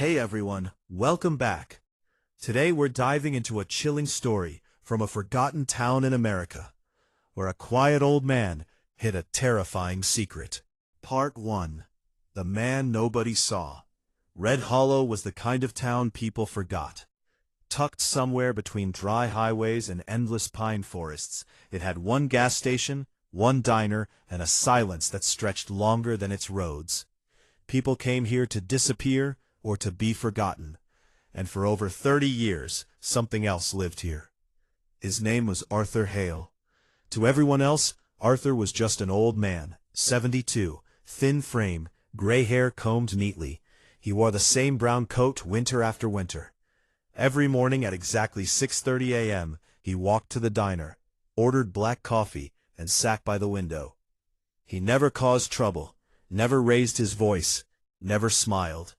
Hey everyone, welcome back. Today we're diving into a chilling story from a forgotten town in America, where a quiet old man hid a terrifying secret. Part 1. The Man Nobody Saw. Red Hollow was the kind of town people forgot. Tucked somewhere between dry highways and endless pine forests, it had one gas station, one diner, and a silence that stretched longer than its roads. People came here to disappear or to be forgotten, and for over 30 years, something else lived here. His name was Arthur Hale. To everyone else, Arthur was just an old man, 72, thin frame, gray hair combed neatly. He wore the same brown coat winter after winter. Every morning at exactly 6:30 a.m., he walked to the diner, ordered black coffee, and sat by the window. He never caused trouble, never raised his voice, never smiled.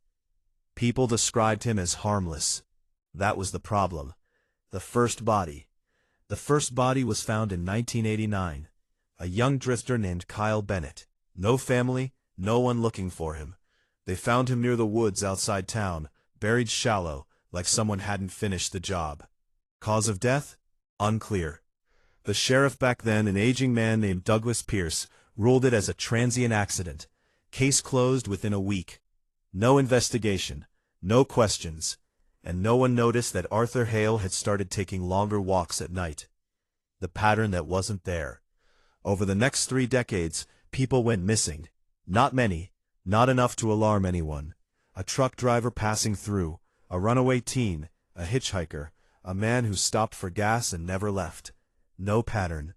People described him as harmless. That was the problem. The first body. The first body was found in 1989. A young drifter named Kyle Bennett. No family, no one looking for him. They found him near the woods outside town, buried shallow, like someone hadn't finished the job. Cause of death? Unclear. The sheriff back then, an aging man named Douglas Pierce, ruled it as a transient accident. Case closed within a week. No investigation, no questions, and no one noticed that Arthur Hale had started taking longer walks at night. The pattern that wasn't there. Over the next 3 decades, people went missing. Not many, not enough to alarm anyone. A truck driver passing through, a runaway teen, a hitchhiker, a man who stopped for gas and never left. No pattern.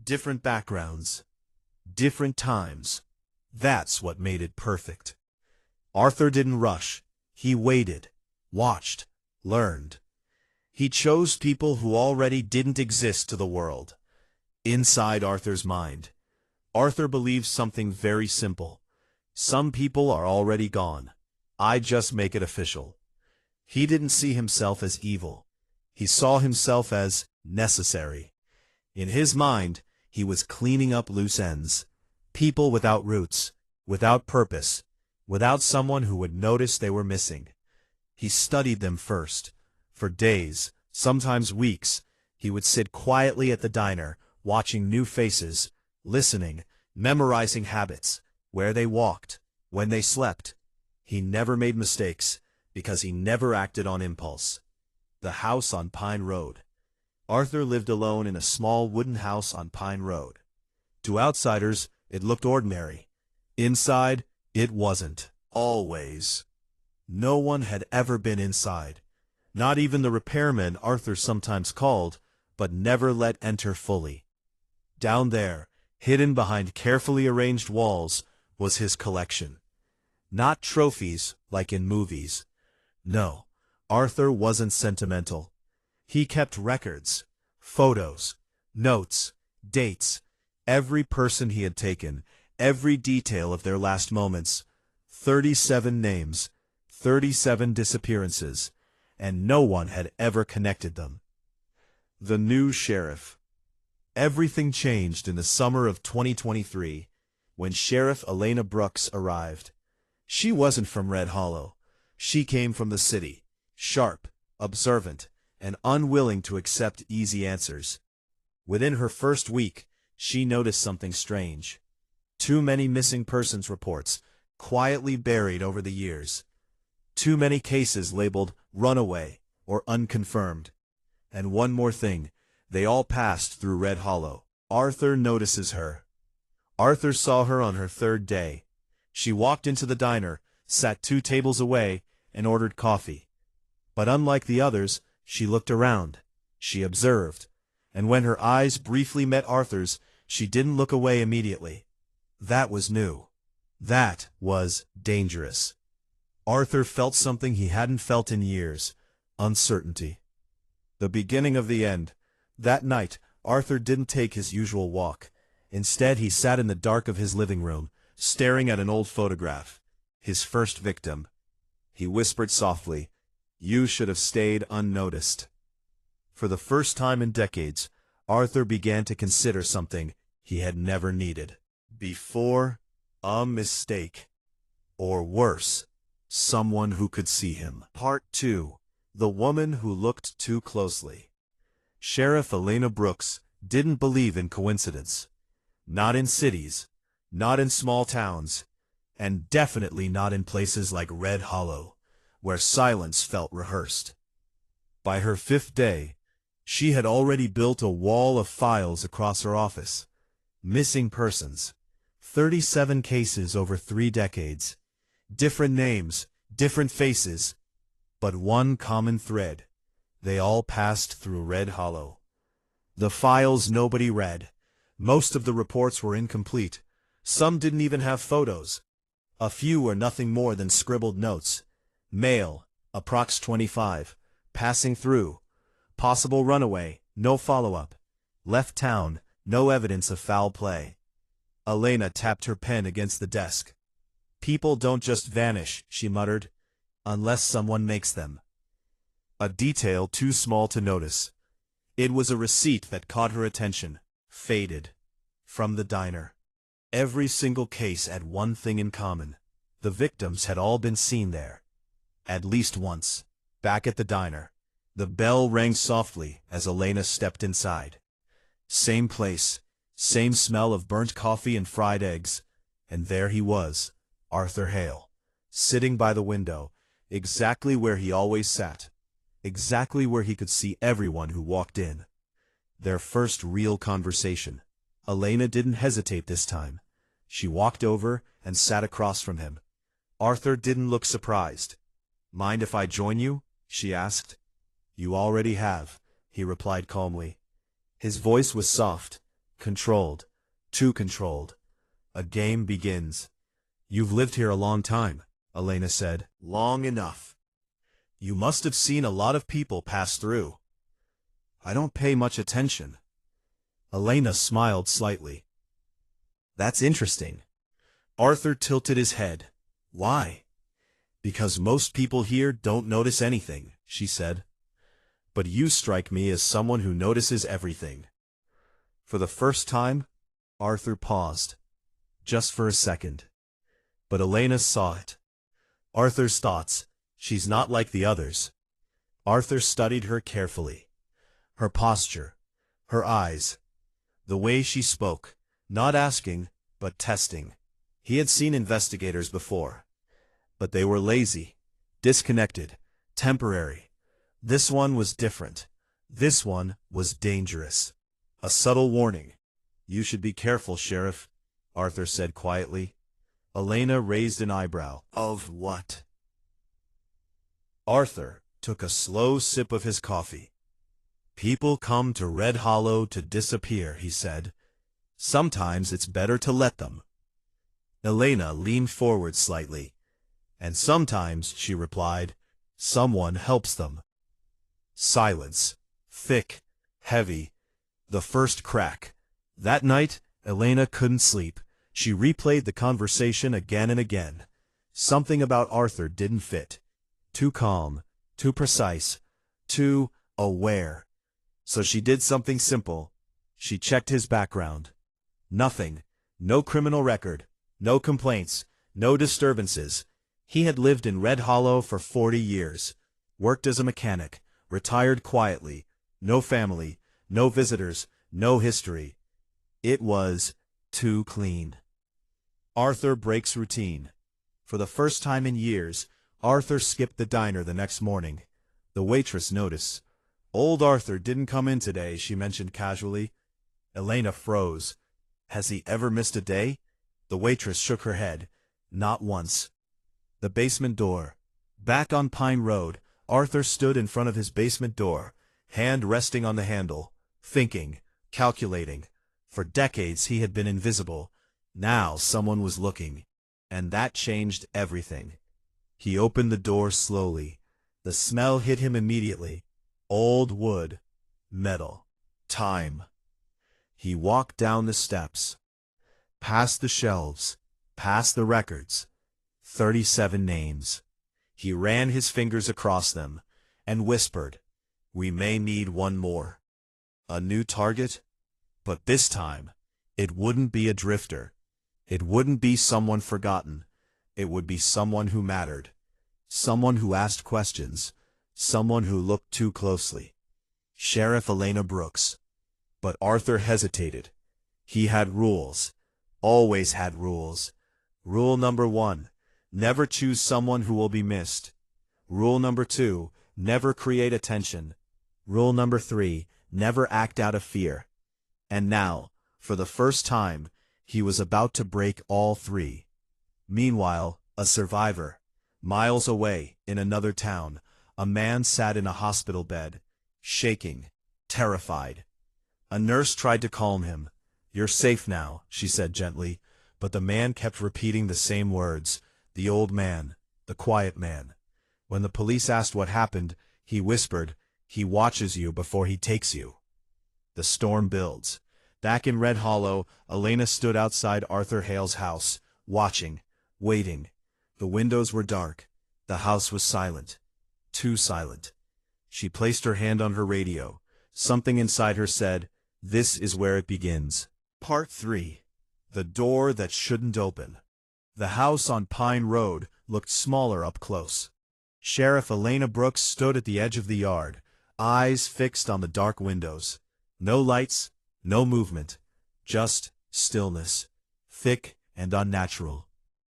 Different backgrounds. Different times. That's what made it perfect. Arthur didn't rush. He waited, watched, learned. He chose people who already didn't exist to the world. Inside Arthur's mind, Arthur believes something very simple. Some people are already gone. I just make it official. He didn't see himself as evil. He saw himself as necessary. In his mind, he was cleaning up loose ends. People without roots, without purpose, without someone who would notice they were missing. He studied them first. For days, sometimes weeks, he would sit quietly at the diner, watching new faces, listening, memorizing habits, where they walked, when they slept. He never made mistakes, because he never acted on impulse. The house on Pine Road. Arthur lived alone in a small wooden house on Pine Road. To outsiders, it looked ordinary. Inside, it wasn't. Always. No one had ever been inside. Not even the repairman Arthur sometimes called, but never let enter fully. Down there, hidden behind carefully arranged walls, was his collection. Not trophies, like in movies. No, Arthur wasn't sentimental. He kept records, photos, notes, dates, every person he had taken, every detail of their last moments. 37 names, 37 disappearances, and no one had ever connected them. The new sheriff. Everything changed in the summer of 2023, when Sheriff Elena Brooks arrived. She wasn't from Red Hollow. She came from the city, sharp, observant, and unwilling to accept easy answers. Within her first week, she noticed something strange. Too many missing persons reports, quietly buried over the years. Too many cases labeled runaway or unconfirmed. And one more thing, they all passed through Red Hollow. Arthur notices her. Arthur saw her on her 3rd day. She walked into the diner, sat 2 tables away, and ordered coffee. But unlike the others, she looked around. She observed. And when her eyes briefly met Arthur's, she didn't look away immediately. That was new. That was dangerous. Arthur felt something he hadn't felt in years. Uncertainty. The beginning of the end. That night, Arthur didn't take his usual walk. Instead, he sat in the dark of his living room, staring at an old photograph. His first victim. He whispered softly, "You should have stayed unnoticed." For the first time in decades, Arthur began to consider something he had never needed before: a mistake. Or worse, Someone who could see him. Part 2. The Woman Who Looked Too Closely. Sheriff Elena Brooks didn't believe in coincidence. Not in cities, not in small towns, and definitely not in places like Red Hollow, where silence felt rehearsed. By her 5th day, she had already built a wall of files across her office. Missing persons. 37 cases over 3 decades. Different names, different faces, but one common thread. They all passed through Red Hollow. The files nobody read. Most of the reports were incomplete. Some didn't even have photos. A few were nothing more than scribbled notes. Male, approx 25, passing through. Possible runaway, no follow-up. Left town, no evidence of foul play. Elena tapped her pen against the desk. People don't just vanish, she muttered, unless someone makes them. A detail too small to notice. It was a receipt that caught her attention. Faded. From the diner. Every single case had one thing in common. The victims had all been seen there. At least once. Back at the diner. The bell rang softly as Elena stepped inside. Same place. Same smell of burnt coffee and fried eggs. And there he was, Arthur Hale, sitting by the window, exactly where he always sat. Exactly where he could see everyone who walked in. Their first real conversation. Elena didn't hesitate this time. She walked over and sat across from him. Arthur didn't look surprised. Mind if I join you? She asked. You already have, he replied calmly. His voice was soft, controlled, too controlled. A game begins. You've lived here a long time, Elena said. Long enough. You must have seen a lot of people pass through. I don't pay much attention. Elena smiled slightly. That's interesting. Arthur tilted his head. Why? Because most people here don't notice anything, she said. But you strike me as someone who notices everything. For the first time, Arthur paused. Just for a second. But Elena saw it. Arthur's thoughts. She's not like the others. Arthur studied her carefully. Her posture. Her eyes. The way she spoke. Not asking, but testing. He had seen investigators before. But they were lazy. Disconnected. Temporary. This one was different. This one was dangerous. A subtle warning. You should be careful, Sheriff, Arthur said quietly. Elena raised an eyebrow. Of what? Arthur took a slow sip of his coffee. People come to Red Hollow to disappear, he said. Sometimes it's better to let them. Elena leaned forward slightly. And sometimes, she replied, someone helps them. Silence. Thick. Heavy. The first crack. That night, Elena couldn't sleep. She replayed the conversation again and again. Something about Arthur didn't fit. Too calm, too precise, too aware. So she did something simple. She checked his background. Nothing. No criminal record. No complaints. No disturbances. He had lived in Red Hollow for 40 years. Worked as a mechanic. Retired quietly. No family. No visitors. No history. It was too clean. Arthur breaks routine. For the first time in years, Arthur skipped the diner the next morning. The waitress noticed. Old Arthur didn't come in today, she mentioned casually. Elena froze. Has he ever missed a day? The waitress shook her head. Not once. The basement door. Back on Pine Road, Arthur stood in front of his basement door, hand resting on the handle, thinking, calculating. For decades he had been invisible. Now someone was looking. And that changed everything. He opened the door slowly. The smell hit him immediately. Old wood. Metal. Time. He walked down the steps. Past the shelves. Past the records. 37 names. He ran his fingers across them, and whispered, We may need one more. A new target? But this time, it wouldn't be a drifter. It wouldn't be someone forgotten. It would be someone who mattered. Someone who asked questions. Someone who looked too closely. Sheriff Elena Brooks. But Arthur hesitated. He had rules. Always had rules. Rule number 1. Never choose someone who will be missed. Rule number 2. Never create attention. Rule number 3. Never act out of fear. And now, for the first time, he was about to break all 3. Meanwhile, a survivor. Miles away, in another town, a man sat in a hospital bed, shaking, terrified. A nurse tried to calm him. "You're safe now," she said gently, but the man kept repeating the same words. The old man, the quiet man. When the police asked what happened, he whispered, "He watches you before he takes you." The storm builds. Back in Red Hollow, Elena stood outside Arthur Hale's house, watching, waiting. The windows were dark. The house was silent. Too silent. She placed her hand on her radio. Something inside her said, "This is where it begins." Part 3. The door that shouldn't open. The house on Pine Road looked smaller up close. Sheriff Elena Brooks stood at the edge of the yard, eyes fixed on the dark windows. No lights, no movement, just stillness, thick and unnatural.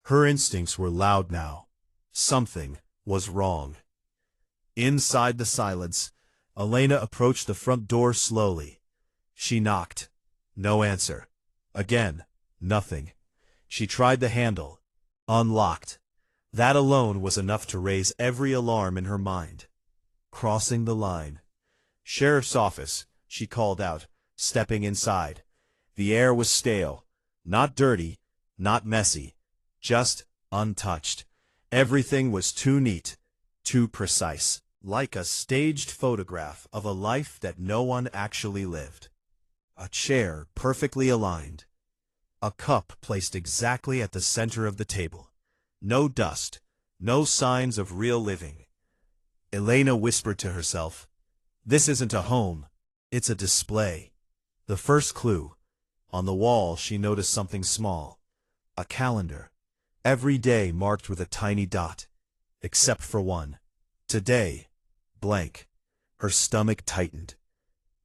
Her instincts were loud now. Something was wrong. Inside the silence, Elena approached the front door slowly. She knocked. No answer. Again, nothing. She tried the handle. Unlocked. That alone was enough to raise every alarm in her mind. Crossing the line. "Sheriff's office," she called out, stepping inside. The air was stale. Not dirty, not messy. Just untouched. Everything was too neat, too precise. Like a staged photograph of a life that no one actually lived. A chair perfectly aligned. A cup placed exactly at the center of the table. No dust, no signs of real living. Elena whispered to herself, "This isn't a home, it's a display." The first clue. On the wall she noticed something small. A calendar. Every day marked with a tiny dot. Except for one. Today, blank. Her stomach tightened.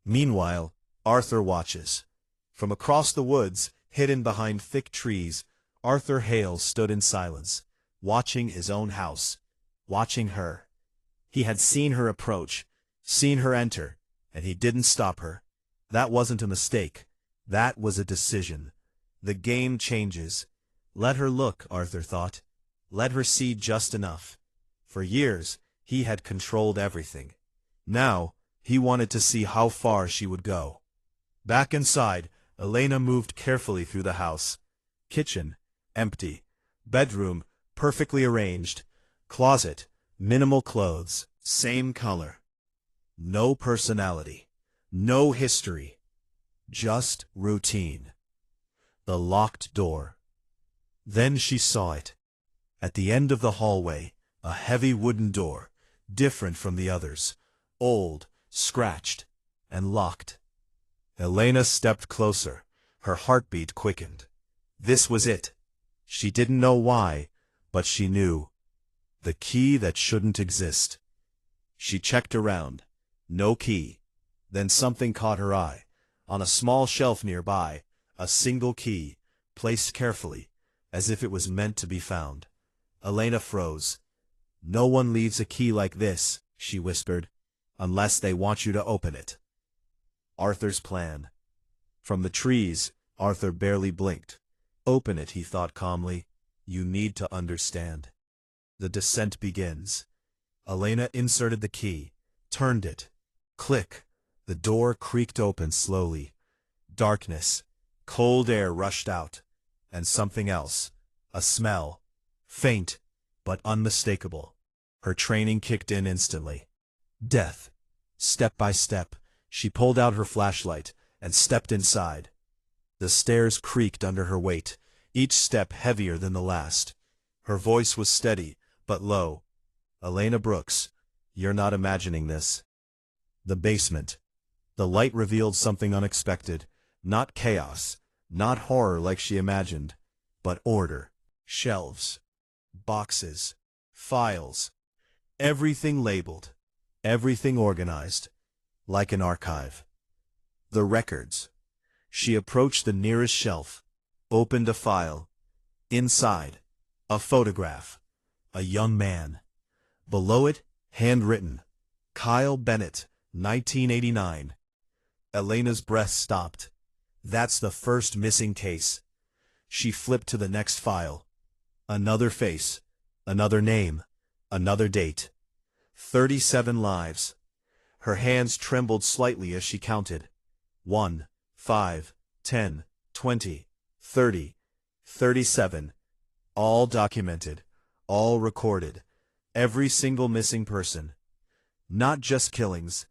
Meanwhile, Arthur watches. From across the woods, hidden behind thick trees, Arthur Hale stood in silence, watching his own house, watching her. He had seen her approach, seen her enter, and he didn't stop her. That wasn't a mistake. That was a decision. The game changes. Let her look, Arthur thought. Let her see just enough. For years, he had controlled everything. Now, he wanted to see how far she would go. Back inside, Elena moved carefully through the house. Kitchen, empty. Bedroom, perfectly arranged. Closet, minimal clothes, same color. No personality. No history. Just routine. The locked door. Then she saw it. At the end of the hallway, a heavy wooden door, different from the others, old, scratched, and locked. Elena stepped closer. Her heartbeat quickened. This was it. She didn't know why, but she knew. The key that shouldn't exist. She checked around. No key. Then something caught her eye. On a small shelf nearby, a single key, placed carefully, as if it was meant to be found. Elena froze. "No one leaves a key like this," she whispered, "unless they want you to open it." Arthur's plan. From the trees, Arthur barely blinked. "Open it," he thought calmly. "You need to understand." The descent begins. Elena inserted the key, turned it. Click. The door creaked open slowly. Darkness. Cold air rushed out. And something else. A smell. Faint, but unmistakable. Her training kicked in instantly. Death. Step by step, she pulled out her flashlight and stepped inside. The stairs creaked under her weight, each step heavier than the last. Her voice was steady, but low. "Elena Brooks, you're not imagining this." The basement. The light revealed something unexpected. Not chaos, not horror like she imagined, but order. Shelves. Boxes. Files. Everything labeled, everything organized, like an archive. The records. She approached the nearest shelf, opened a file. Inside, a photograph. A young man. Below it, handwritten. Kyle Bennett, 1989. Elena's breath stopped. That's the first missing case. She flipped to the next file. Another face. Another name. Another date. 37 lives. Her hands trembled slightly as she counted. 1, 5, 10, 20, 30, 37. All documented. All recorded. Every single missing person. Not just killings,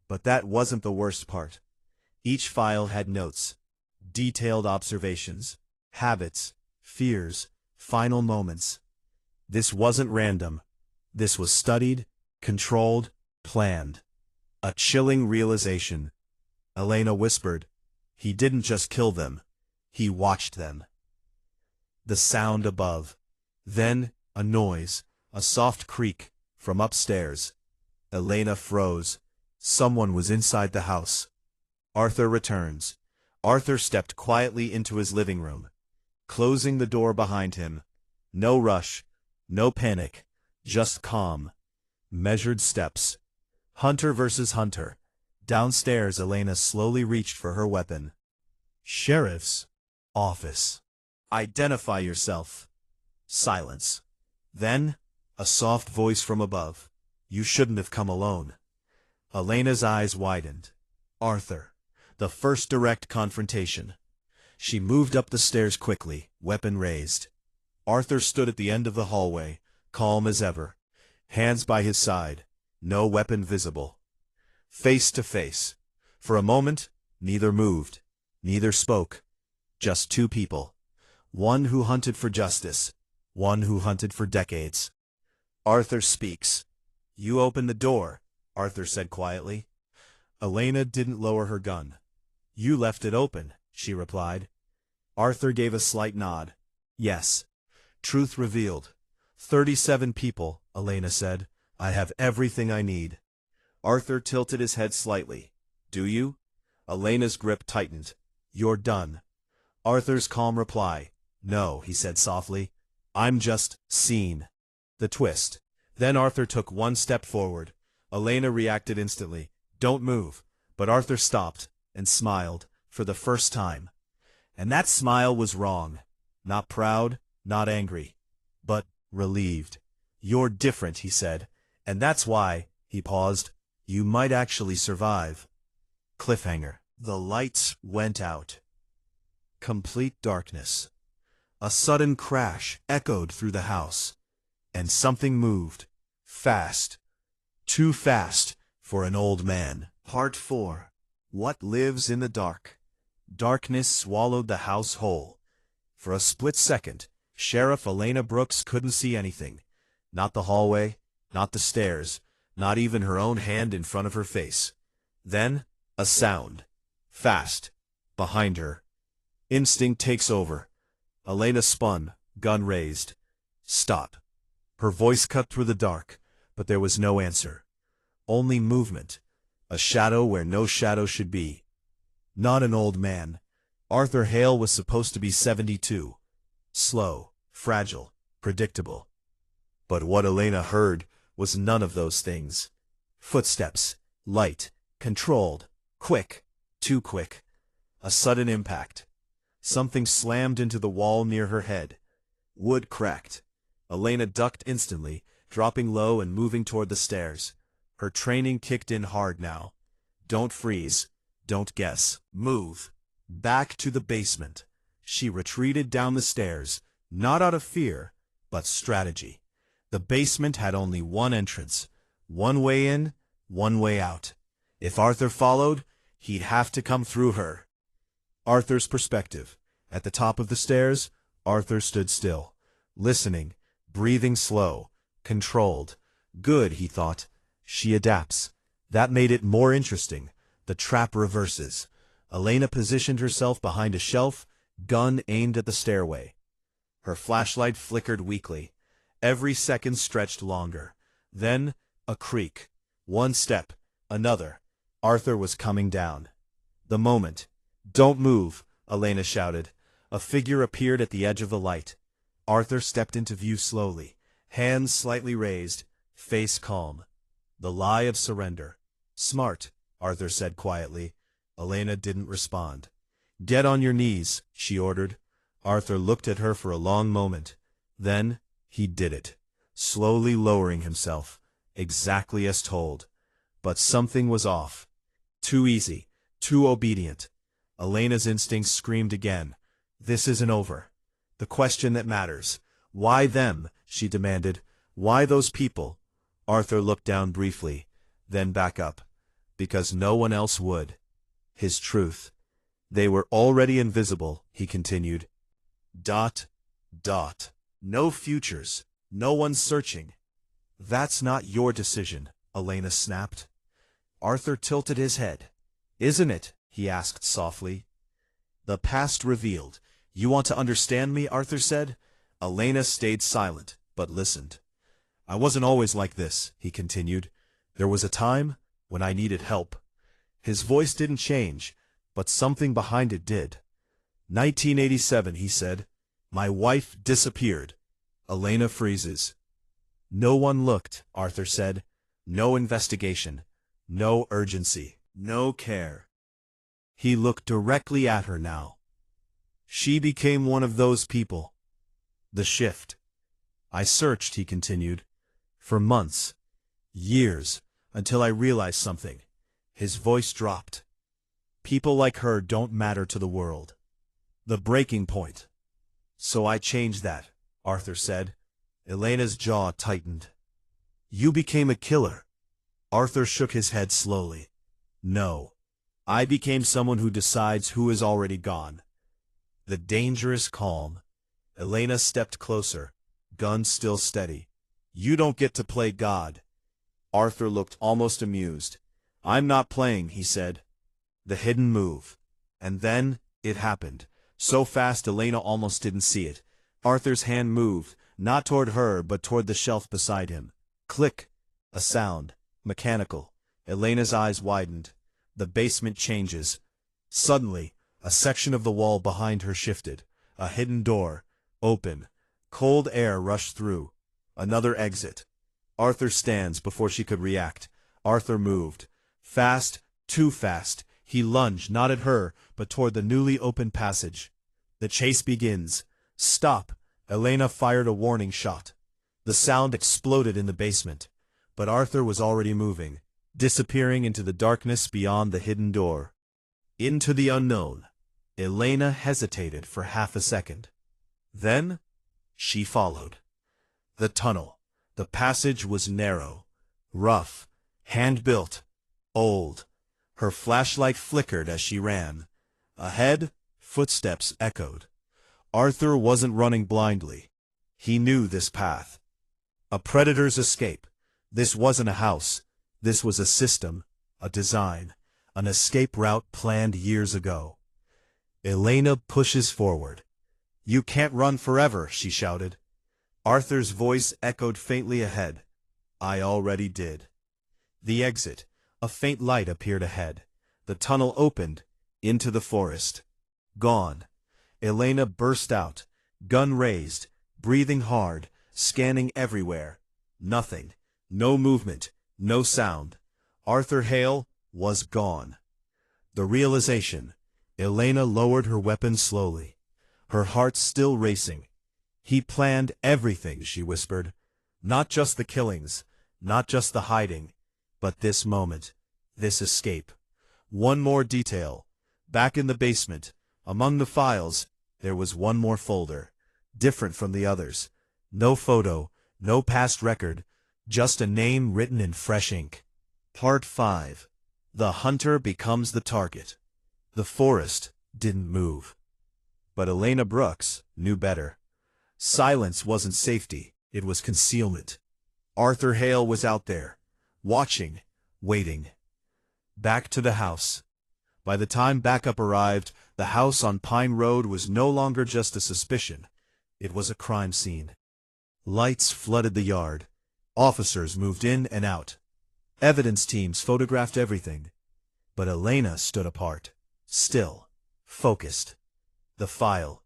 but that wasn't the worst part. Each file had notes, detailed observations, habits, fears, final moments. This wasn't random. This was studied, controlled, planned. A chilling realization. Elena whispered, "He didn't just kill them. He watched them." The sound above. Then, a noise, a soft creak, from upstairs. Elena froze. Someone was inside the house. Arthur returns. Arthur stepped quietly into his living room, closing the door behind him. No rush, no panic, just calm. Measured steps. Hunter versus Hunter. Downstairs, Elena slowly reached for her weapon. Sheriff's office. Identify yourself. Silence. Then, a soft voice from above. You shouldn't have come alone. Elena's eyes widened. Arthur. The first direct confrontation. She moved up the stairs quickly, weapon raised. Arthur stood at the end of the hallway, calm as ever. Hands by his side. No weapon visible. Face to face. For a moment, neither moved. Neither spoke. Just two people. One who hunted for justice. One who hunted for decades. Arthur speaks. You opened the door, Arthur said quietly. Elena didn't lower her gun. You left it open, she replied. Arthur gave a slight nod. Yes. Truth revealed. 37 people, Elena said. I have everything I need. Arthur tilted his head slightly. Do you? Elena's grip tightened. You're done. Arthur's calm reply. No, he said softly. I'm just seen. The twist. Then Arthur took one step forward. Elena reacted instantly. Don't move. But Arthur stopped and smiled for the first time. And that smile was wrong. Not proud, not angry, but relieved. You're different, he said. And that's why, he paused, you might actually survive. Cliffhanger. The lights went out. Complete darkness. A sudden crash echoed through the house. And something moved. Fast. Too fast for an old man. Part 4. What lives in the dark? Darkness swallowed the house whole. For a split second, Sheriff Elena Brooks couldn't see anything. Not the hallway, not the stairs, not even her own hand in front of her face. Then, a sound. Fast. Behind her. Instinct takes over. Elena spun, gun raised. Stop. Her voice cut through the dark, but there was no answer. Only movement. A shadow where no shadow should be. Not an old man. Arthur Hale was supposed to be 72. Slow, fragile, predictable. But what Elena heard was none of those things. Footsteps. Light. Controlled. Quick. Too quick. A sudden impact. Something slammed into the wall near her head. Wood cracked. Elena ducked instantly, dropping low and moving toward the stairs. Her training kicked in hard now. Don't freeze. Don't guess. Move. Back to the basement. She retreated down the stairs, not out of fear, but strategy. The basement had only one entrance. One way in, one way out. If Arthur followed, he'd have to come through her. Arthur's perspective. At the top of the stairs, Arthur stood still, listening, breathing slow, controlled. Good, he thought. She adapts. That made it more interesting. The trap reverses. Elena positioned herself behind a shelf, gun aimed at the stairway. Her flashlight flickered weakly. Every second stretched longer. Then, A creak. One step. Another. Arthur was coming down. The moment. "Don't move," Elena shouted. A figure appeared at the edge of the light. Arthur stepped into view slowly, hands slightly raised, face calm. The lie of surrender. "Smart," Arthur said quietly. Elena didn't respond. "Get on your knees," she ordered. Arthur looked at her for a long moment. Then, he did it, slowly lowering himself, exactly as told. But something was off. Too easy, too obedient. Elena's instincts screamed again. This isn't over. The question that matters. Why them? She demanded. Why those people? Arthur looked down briefly, then back up. Because no one else would. His truth. They were already invisible, he continued. ... No futures. No one searching. That's not your decision, Elena snapped. Arthur tilted his head. Isn't it? He asked softly. The past revealed. You want to understand me? Arthur said. Elena stayed silent, but listened. I wasn't always like this, he continued. There was a time when I needed help. His voice didn't change, but something behind it did. 1987, he said. My wife disappeared. Elena freezes. No one looked, Arthur said. No investigation. No urgency. No care. He looked directly at her now. She became one of those people. The shift. I searched, he continued, for months, years, until I realized something. His voice dropped. People like her don't matter to the world. The breaking point. So I changed that, Arthur said. Elena's jaw tightened. You became a killer. Arthur shook his head slowly. No. I became someone who decides who is already gone. The dangerous calm. Elena stepped closer, gun still steady. You don't get to play God. Arthur looked almost amused. I'm not playing, he said. The hidden move. And then, it happened. So fast Elena almost didn't see it. Arthur's hand moved, not toward her but toward the shelf beside him. Click. A sound. Mechanical. Elena's eyes widened. The basement changes. Suddenly, a section of the wall behind her shifted. A hidden door. Open. Cold air rushed through. Another exit. Arthur stands before she could react. Arthur moved. Fast, too fast. He lunged not at her, but toward the newly opened passage. The chase begins. Stop. Elena fired a warning shot. The sound exploded in the basement. But Arthur was already moving, disappearing into the darkness beyond the hidden door. Into the unknown. Elena hesitated for half a second. Then, she followed. The tunnel. The passage was narrow, rough, hand-built, old. Her flashlight flickered as she ran. Ahead, footsteps echoed. Arthur wasn't running blindly. He knew this path. A predator's escape. This wasn't a house. This was a system, a design, an escape route planned years ago. Elena pushes forward. You can't run forever, she shouted. Arthur's voice echoed faintly ahead. I already did. The exit. A faint light appeared ahead. The tunnel opened, into the forest. Gone. Elena burst out, gun raised, breathing hard, scanning everywhere. Nothing. No movement. No sound. Arthur Hale was gone. The realization. Elena lowered her weapon slowly, her heart still racing. He planned everything, she whispered. Not just the killings, not just the hiding, but this moment, this escape. One more detail. Back in the basement, among the files, there was one more folder, different from the others. No photo, no past record, just a name written in fresh ink. Part 5. The hunter becomes the target. The forest didn't move. But Elena Brooks knew better. Silence wasn't safety, it was concealment. Arthur Hale was out there, watching, waiting. Back to the house. By the time backup arrived, the house on Pine Road was no longer just a suspicion. It was a crime scene. Lights flooded the yard. Officers moved in and out. Evidence teams photographed everything. But Elena stood apart, still, focused. The file.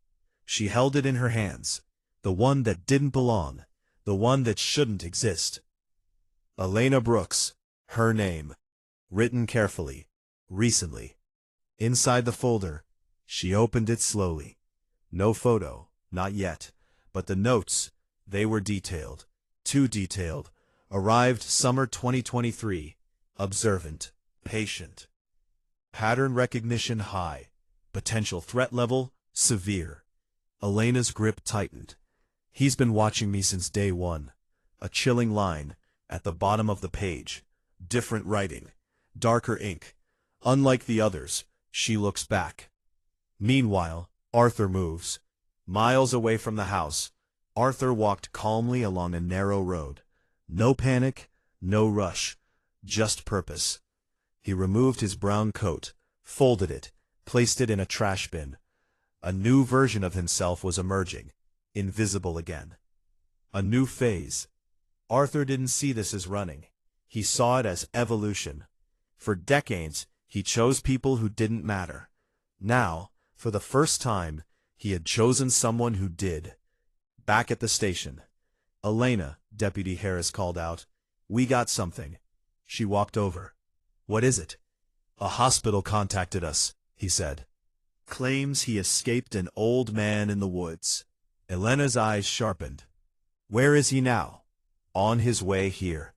She held it in her hands. The one that didn't belong. The one that shouldn't exist. Elena Brooks. Her name. Written carefully. Recently. Inside the folder. She opened it slowly. No photo. Not yet. But the notes. They were detailed. Too detailed. Arrived summer 2023. Observant. Patient. Pattern recognition high. Potential threat level severe. Elena's grip tightened. He's been watching me since day one. A chilling line. At the bottom of the page. Different writing. Darker ink. Unlike the others, she looks back. Meanwhile, Arthur moves. Miles away from the house, Arthur walked calmly along a narrow road. No panic, no rush, just purpose. He removed his brown coat, folded it, placed it in a trash bin. A new version of himself was emerging, invisible again. A new phase. Arthur didn't see this as running. He saw it as evolution. For decades, he chose people who didn't matter. Now, for the first time, he had chosen someone who did. Back at the station. "Elena," Deputy Harris called out. "We got something." She walked over. "What is it?" "A hospital contacted us," he said. "Claims he escaped an old man in the woods." Elena's eyes sharpened. "Where is he now?" "On his way here."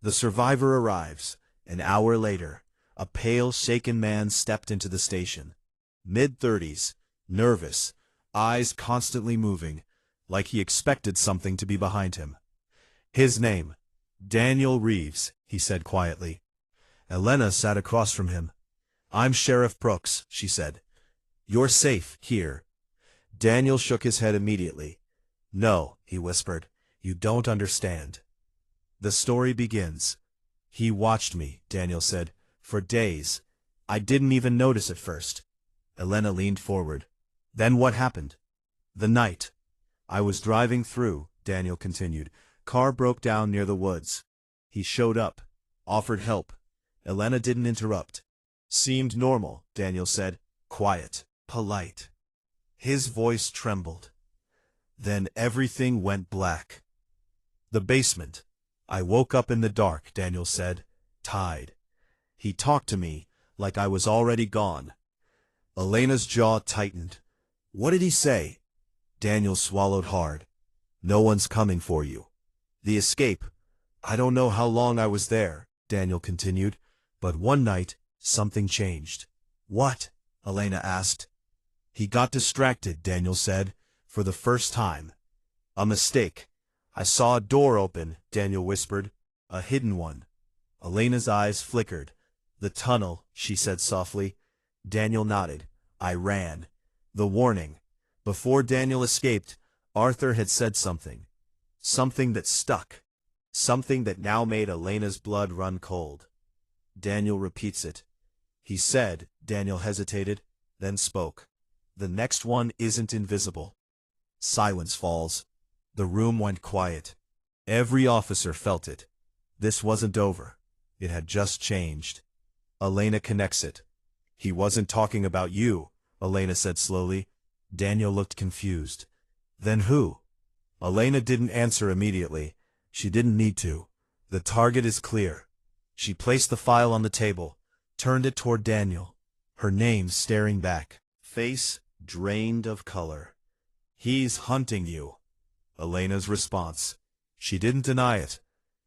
The survivor arrives. An hour later, a pale, shaken man stepped into the station. Mid-30s, nervous, eyes constantly moving, like he expected something to be behind him. "His name, Daniel Reeves," he said quietly. Elena sat across from him. "I'm Sheriff Brooks," she said. "You're safe here." Daniel shook his head immediately. "No," he whispered, "you don't understand." The story begins. "He watched me," Daniel said, "for days. I didn't even notice at first." Elena leaned forward. "Then what happened?" "The night. I was driving through," Daniel continued. "Car broke down near the woods. He showed up, offered help." Elena didn't interrupt. "Seemed normal," Daniel said. "Quiet, polite." His voice trembled. "Then everything went black." "The basement. I woke up in the dark," Daniel said, tied. "He talked to me like I was already gone." Elena's jaw tightened. "What did he say?" Daniel swallowed hard. "No one's coming for you." "The escape. I don't know how long I was there," Daniel continued, "but one night something changed." "What?" Elena asked. "He got distracted," Daniel said, "for the first time." "A mistake. I saw a door open," Daniel whispered. "A hidden one." Elena's eyes flickered. "The tunnel," she said softly. Daniel nodded. "I ran." The warning. Before Daniel escaped, Arthur had said something. Something that stuck. Something that now made Elena's blood run cold. Daniel repeats it. "He said," Daniel hesitated, then spoke. "The next one isn't invisible." Silence falls. The room went quiet. Every officer felt it. This wasn't over. It had just changed. Elena connects it. "He wasn't talking about you," Elena said slowly. Daniel looked confused. "Then who?" Elena didn't answer immediately. She didn't need to. "The target is clear." She placed the file on the table, turned it toward Daniel, her name staring back, face drained of color. "He's hunting you." Elena's response. She didn't deny it,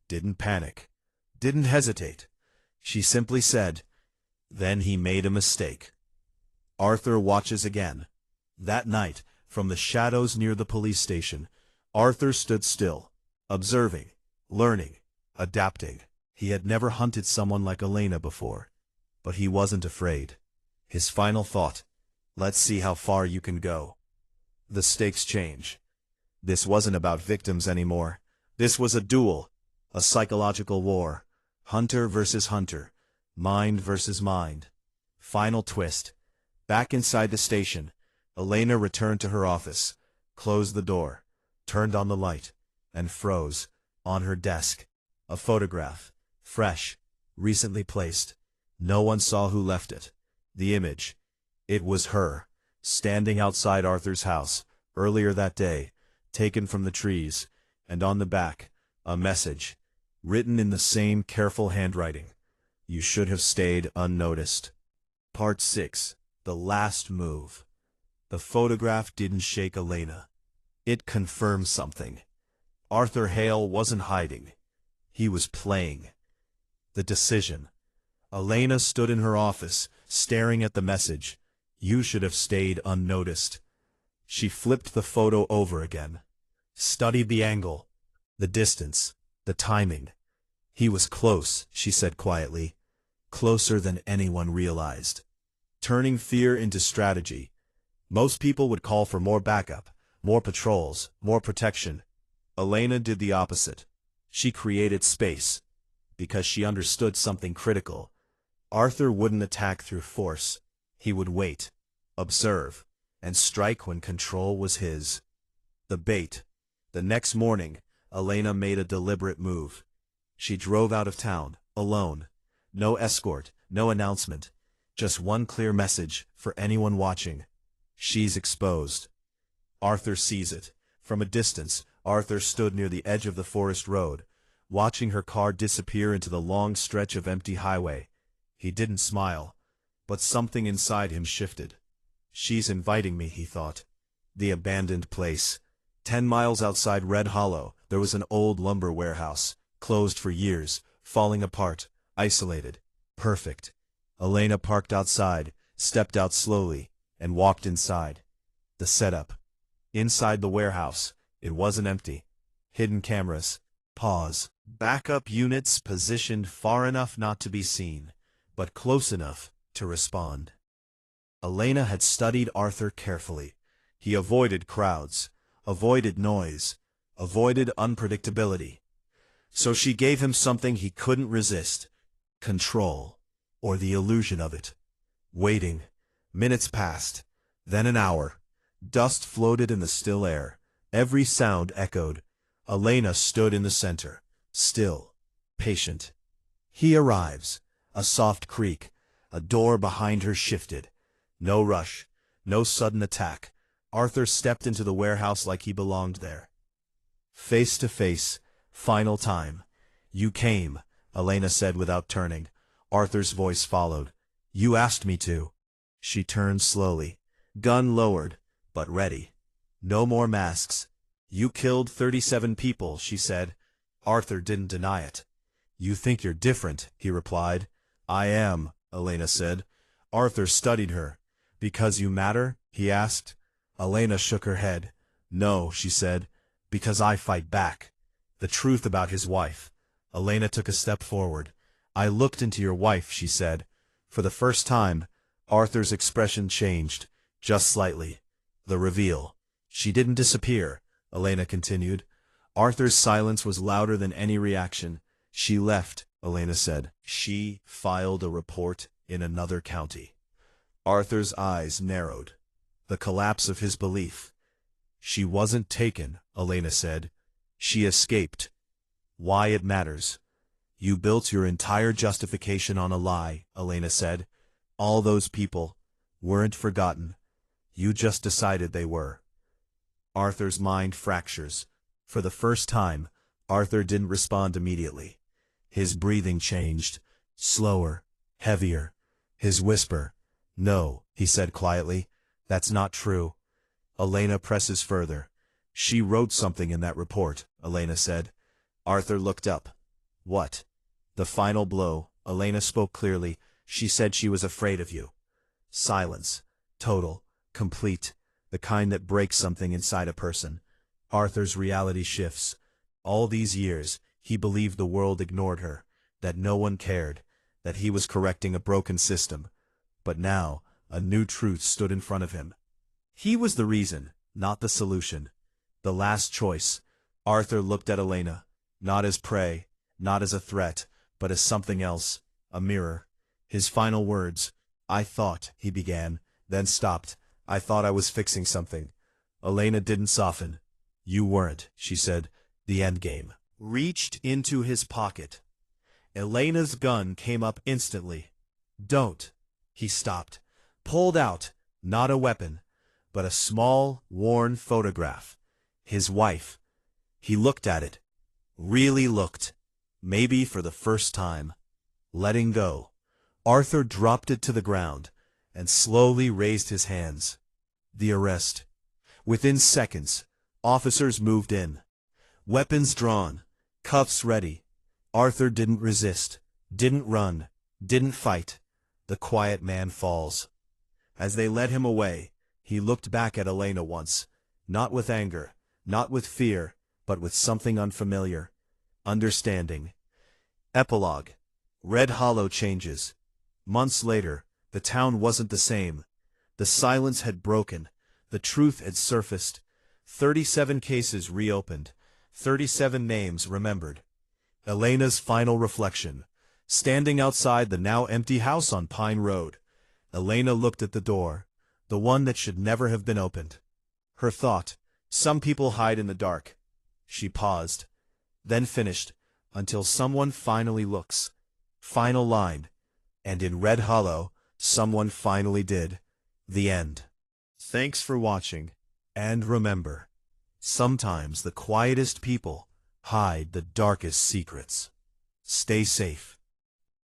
didn't panic, didn't hesitate. She simply said, "Then he made a mistake." Arthur watches again. That night, from the shadows near the police station, Arthur stood still, observing, learning, adapting. He had never hunted someone like Elena before, but he wasn't afraid. His final thought, "Let's see how far you can go." The stakes change. This wasn't about victims anymore. This was a duel, a psychological war. Hunter versus hunter, mind versus mind. Final twist. Back inside the station, Elena returned to her office, closed the door, turned on the light, and froze, On her desk, a photograph, fresh, recently placed. No one saw who left it. The image. It was her, standing outside Arthur's house, earlier that day, taken from the trees, and on the back, a message, written in the same careful handwriting. You should have stayed unnoticed. Part 6. The Last Move. The photograph didn't shake Elena. It confirmed something. Arthur Hale wasn't hiding. He was playing. The decision. Elena stood in her office, staring at the message. You should have stayed unnoticed. She flipped the photo over again. Studied the angle, the distance, the timing. He was close, she said quietly. Closer than anyone realized. Turning fear into strategy. Most people would call for more backup, more patrols, more protection. Elena did the opposite. She created space. Because she understood something critical. Arthur wouldn't attack through force. He would wait, observe, and strike when control was his. The bait. The next morning, Elena made a deliberate move. She drove out of town, alone. No escort, no announcement. Just one clear message for anyone watching. She's exposed. Arthur sees it. From a distance, Arthur stood near the edge of the forest road, watching her car disappear into the long stretch of empty highway. He didn't smile, but something inside him shifted. She's inviting me, he thought. The abandoned place. 10 miles outside Red Hollow, there was an old lumber warehouse, closed for years, falling apart, isolated. Perfect. Elena parked outside, stepped out slowly, and walked inside. The setup. Inside the warehouse, it wasn't empty. Hidden cameras. Pause. Backup units positioned far enough not to be seen, but close enough to respond. Elena had studied Arthur carefully. He avoided crowds, avoided noise, avoided unpredictability. So she gave him something he couldn't resist. Control, or the illusion of it. Waiting. Minutes passed. Then an hour. Dust floated in the still air. Every sound echoed. Elena stood in the center, still, patient. He arrives. A soft creak. A door behind her shifted. No rush. No sudden attack. Arthur stepped into the warehouse like he belonged there. Face to face. Final time. You came, Elena said without turning. Arthur's voice followed. You asked me to. She turned slowly. Gun lowered, but ready. No more masks. You killed 37 people, she said. Arthur didn't deny it. You think you're different, he replied. I am, Elena said. Arthur studied her. Because you matter? He asked. Elena shook her head. No, she said. Because I fight back. The truth about his wife. Elena took a step forward. I looked into your wife, she said. For the first time, Arthur's expression changed, just slightly. The reveal. She didn't disappear, Elena continued. Arthur's silence was louder than any reaction. She left, Elena said. She filed a report in another county. Arthur's eyes narrowed. The collapse of his belief. She wasn't taken, Elena said. She escaped. Why it matters. You built your entire justification on a lie, Elena said. All those people weren't forgotten. You just decided they were. Arthur's mind fractures. For the first time, Arthur didn't respond immediately. His breathing changed, slower, heavier. His whisper, no, he said quietly, that's not true. Elena presses further. She wrote something in that report, Elena said. Arthur looked up. What? The final blow, Elena spoke clearly. She said she was afraid of you. Silence. Total. Complete. The kind that breaks something inside a person. Arthur's reality shifts. All these years, he believed the world ignored her, that no one cared, that he was correcting a broken system. But now, a new truth stood in front of him. He was the reason, not the solution. The last choice. Arthur looked at Elena, not as prey, not as a threat, but as something else, a mirror. His final words, I thought, he began, then stopped. I thought I was fixing something. Elena didn't soften. You weren't, she said. The end game reached into his pocket. Elena's gun came up instantly. "Don't." He stopped, pulled out, not a weapon, but a small, worn photograph. His wife. He looked at it. Really looked. Maybe for the first time. Letting go. Arthur dropped it to the ground and slowly raised his hands. The arrest. Within seconds, officers moved in. Weapons drawn, cuffs ready. Arthur didn't resist, didn't run, didn't fight. The quiet man falls. As they led him away, he looked back at Elena once, not with anger, not with fear, but with something unfamiliar. Understanding. Epilogue. Red Hollow changes. Months later, the town wasn't the same. The silence had broken. The truth had surfaced. 37 cases reopened. 37 names remembered. Elena's final reflection. Standing outside the now empty house on Pine Road, Elena looked at the door, the one that should never have been opened. Her thought, some people hide in the dark. She paused, then finished, until someone finally looks. Final line. And in Red Hollow, someone finally did. The end. Thanks for watching, and remember, sometimes the quietest people hide the darkest secrets. Stay safe.